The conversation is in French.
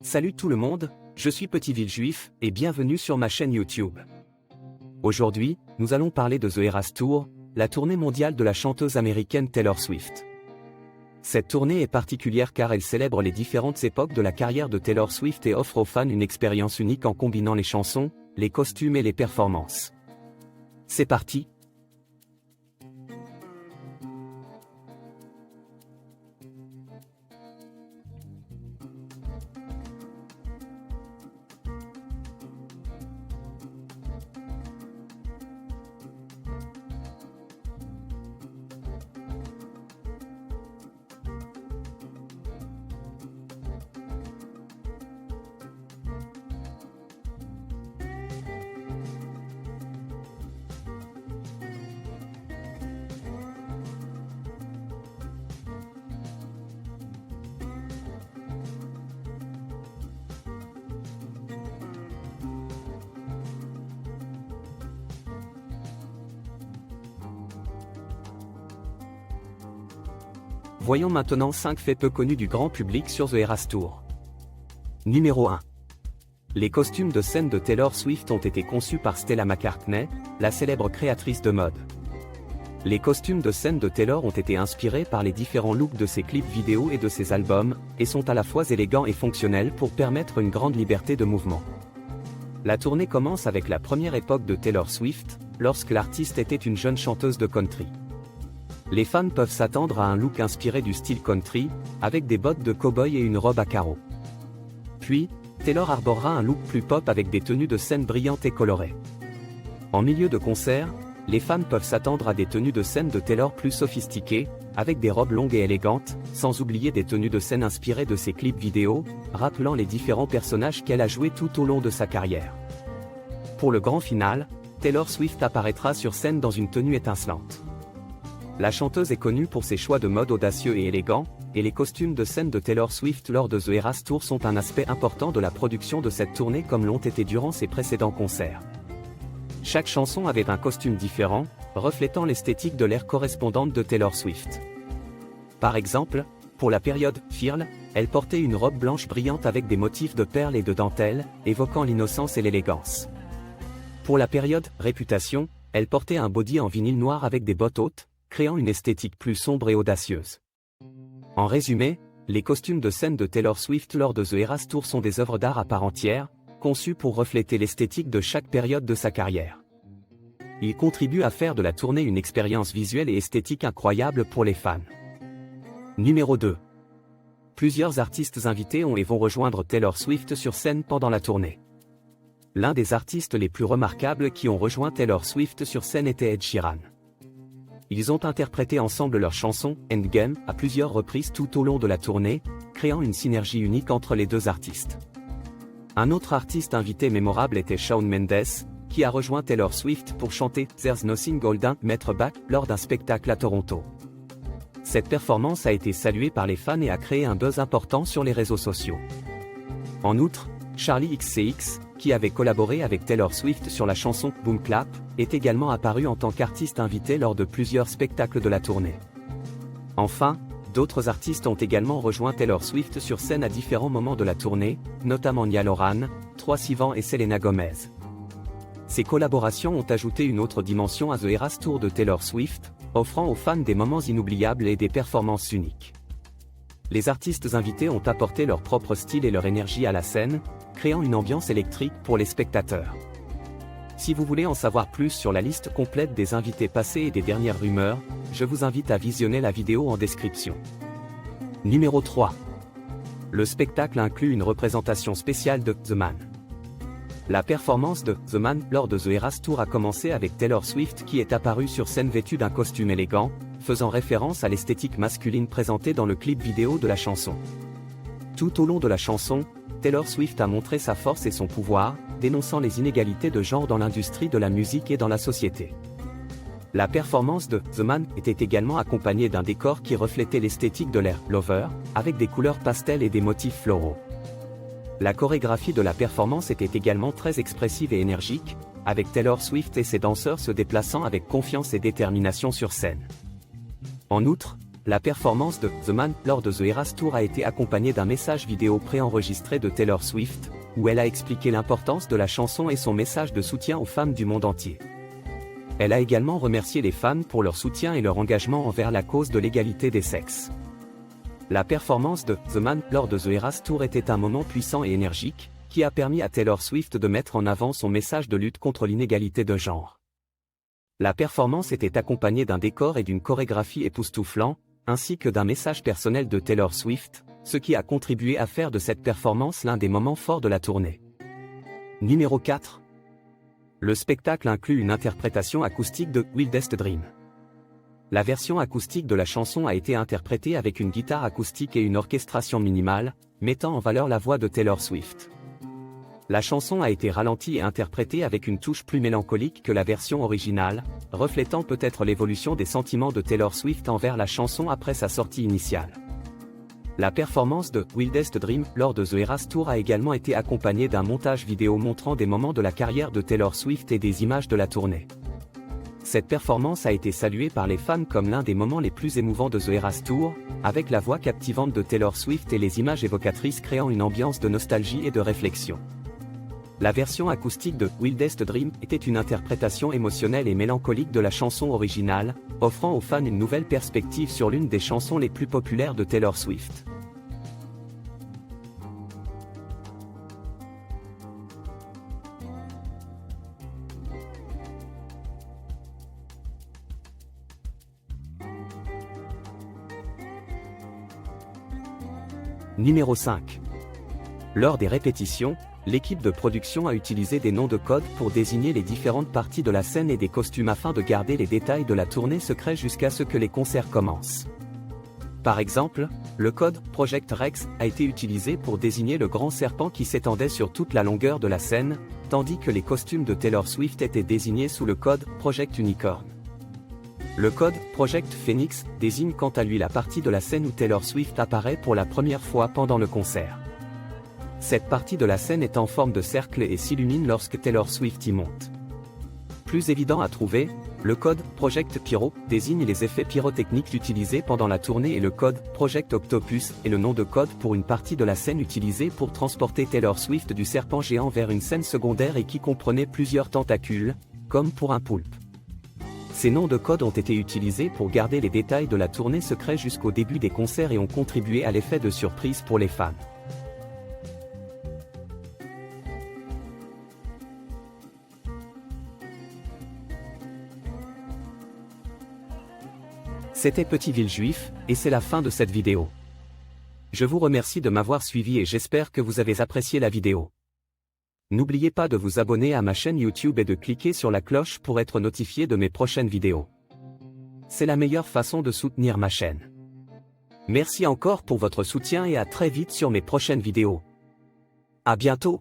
Salut tout le monde, je suis Petit Villejuif et bienvenue sur ma chaîne YouTube. Aujourd'hui, nous allons parler de The Eras Tour, la tournée mondiale de la chanteuse américaine Taylor Swift. Cette tournée est particulière car elle célèbre les différentes époques de la carrière de Taylor Swift et offre aux fans une expérience unique en combinant les chansons, les costumes et les performances. C'est parti! Voyons maintenant 5 faits peu connus du grand public sur The Eras Tour. Numéro 1. Les costumes de scène de Taylor Swift ont été conçus par Stella McCartney, la célèbre créatrice de mode. Les costumes de scène de Taylor ont été inspirés par les différents looks de ses clips vidéo et de ses albums, et sont à la fois élégants et fonctionnels pour permettre une grande liberté de mouvement. La tournée commence avec la première époque de Taylor Swift, lorsque l'artiste était une jeune chanteuse de country. Les fans peuvent s'attendre à un look inspiré du style country, avec des bottes de cow-boy et une robe à carreaux. Puis, Taylor arborera un look plus pop avec des tenues de scène brillantes et colorées. En milieu de concert, les fans peuvent s'attendre à des tenues de scène de Taylor plus sophistiquées, avec des robes longues et élégantes, sans oublier des tenues de scène inspirées de ses clips vidéo, rappelant les différents personnages qu'elle a joués tout au long de sa carrière. Pour le grand final, Taylor Swift apparaîtra sur scène dans une tenue étincelante. La chanteuse est connue pour ses choix de mode audacieux et élégants, et les costumes de scène de Taylor Swift lors de The Eras Tour sont un aspect important de la production de cette tournée comme l'ont été durant ses précédents concerts. Chaque chanson avait un costume différent, reflétant l'esthétique de l'ère correspondante de Taylor Swift. Par exemple, pour la période « Feel », elle portait une robe blanche brillante avec des motifs de perles et de dentelles, évoquant l'innocence et l'élégance. Pour la période « Réputation », elle portait un body en vinyle noir avec des bottes hautes, créant une esthétique plus sombre et audacieuse. En résumé, les costumes de scène de Taylor Swift lors de The Eras Tour sont des œuvres d'art à part entière, conçues pour refléter l'esthétique de chaque période de sa carrière. Ils contribuent à faire de la tournée une expérience visuelle et esthétique incroyable pour les fans. Numéro 2. Plusieurs artistes invités ont et vont rejoindre Taylor Swift sur scène pendant la tournée. L'un des artistes les plus remarquables qui ont rejoint Taylor Swift sur scène était Ed Sheeran. Ils ont interprété ensemble leur chanson « Endgame » à plusieurs reprises tout au long de la tournée, créant une synergie unique entre les deux artistes. Un autre artiste invité mémorable était Shawn Mendes, qui a rejoint Taylor Swift pour chanter « There's Nothing Holding Me Back » lors d'un spectacle à Toronto. Cette performance a été saluée par les fans et a créé un buzz important sur les réseaux sociaux. En outre, Charli XCX, qui avait collaboré avec Taylor Swift sur la chanson « Boom Clap », est également apparu en tant qu'artiste invité lors de plusieurs spectacles de la tournée. Enfin, d'autres artistes ont également rejoint Taylor Swift sur scène à différents moments de la tournée, notamment Niall Horan, Troye Sivan et Selena Gomez. Ces collaborations ont ajouté une autre dimension à The Eras Tour de Taylor Swift, offrant aux fans des moments inoubliables et des performances uniques. Les artistes invités ont apporté leur propre style et leur énergie à la scène, créant une ambiance électrique pour les spectateurs. Si vous voulez en savoir plus sur la liste complète des invités passés et des dernières rumeurs, je vous invite à visionner la vidéo en description. Numéro 3. Le spectacle inclut une représentation spéciale de The Man. La performance de The Man lors de The Eras Tour a commencé avec Taylor Swift qui est apparue sur scène vêtue d'un costume élégant, faisant référence à l'esthétique masculine présentée dans le clip vidéo de la chanson. Tout au long de la chanson, Taylor Swift a montré sa force et son pouvoir, dénonçant les inégalités de genre dans l'industrie de la musique et dans la société. La performance de The Man était également accompagnée d'un décor qui reflétait l'esthétique de l'ère Lover, avec des couleurs pastel et des motifs floraux. La chorégraphie de la performance était également très expressive et énergique, avec Taylor Swift et ses danseurs se déplaçant avec confiance et détermination sur scène. En outre, La performance de The Man lors de The Eras Tour a été accompagnée d'un message vidéo préenregistré de Taylor Swift, où elle a expliqué l'importance de la chanson et son message de soutien aux femmes du monde entier. Elle a également remercié les fans pour leur soutien et leur engagement envers la cause de l'égalité des sexes. La performance de The Man lors de The Eras Tour était un moment puissant et énergique, qui a permis à Taylor Swift de mettre en avant son message de lutte contre l'inégalité de genre. La performance était accompagnée d'un décor et d'une chorégraphie époustouflant, ainsi que d'un message personnel de Taylor Swift, ce qui a contribué à faire de cette performance l'un des moments forts de la tournée. Numéro 4. Le spectacle inclut une interprétation acoustique de Wildest Dream. La version acoustique de la chanson a été interprétée avec une guitare acoustique et une orchestration minimale, mettant en valeur la voix de Taylor Swift. La chanson a été ralentie et interprétée avec une touche plus mélancolique que la version originale, reflétant peut-être l'évolution des sentiments de Taylor Swift envers la chanson après sa sortie initiale. La performance de Wildest Dream lors de The Eras Tour a également été accompagnée d'un montage vidéo montrant des moments de la carrière de Taylor Swift et des images de la tournée. Cette performance a été saluée par les fans comme l'un des moments les plus émouvants de The Eras Tour, avec la voix captivante de Taylor Swift et les images évocatrices créant une ambiance de nostalgie et de réflexion. La version acoustique de Wildest Dream était une interprétation émotionnelle et mélancolique de la chanson originale, offrant aux fans une nouvelle perspective sur l'une des chansons les plus populaires de Taylor Swift. Numéro 5. Lors des répétitions, l'équipe de production a utilisé des noms de code pour désigner les différentes parties de la scène et des costumes afin de garder les détails de la tournée secrets jusqu'à ce que les concerts commencent. Par exemple, le code Project Rex a été utilisé pour désigner le grand serpent qui s'étendait sur toute la longueur de la scène, tandis que les costumes de Taylor Swift étaient désignés sous le code Project Unicorn. Le code Project Phoenix désigne quant à lui la partie de la scène où Taylor Swift apparaît pour la première fois pendant le concert. Cette partie de la scène est en forme de cercle et s'illumine lorsque Taylor Swift y monte. Plus évident à trouver, le code Project Pyro désigne les effets pyrotechniques utilisés pendant la tournée et le code Project Octopus est le nom de code pour une partie de la scène utilisée pour transporter Taylor Swift du serpent géant vers une scène secondaire et qui comprenait plusieurs tentacules, comme pour un poulpe. Ces noms de code ont été utilisés pour garder les détails de la tournée secrets jusqu'au début des concerts et ont contribué à l'effet de surprise pour les fans. C'était Petit Villejuif, et c'est la fin de cette vidéo. Je vous remercie de m'avoir suivi et j'espère que vous avez apprécié la vidéo. N'oubliez pas de vous abonner à ma chaîne YouTube et de cliquer sur la cloche pour être notifié de mes prochaines vidéos. C'est la meilleure façon de soutenir ma chaîne. Merci encore pour votre soutien et à très vite sur mes prochaines vidéos. À bientôt.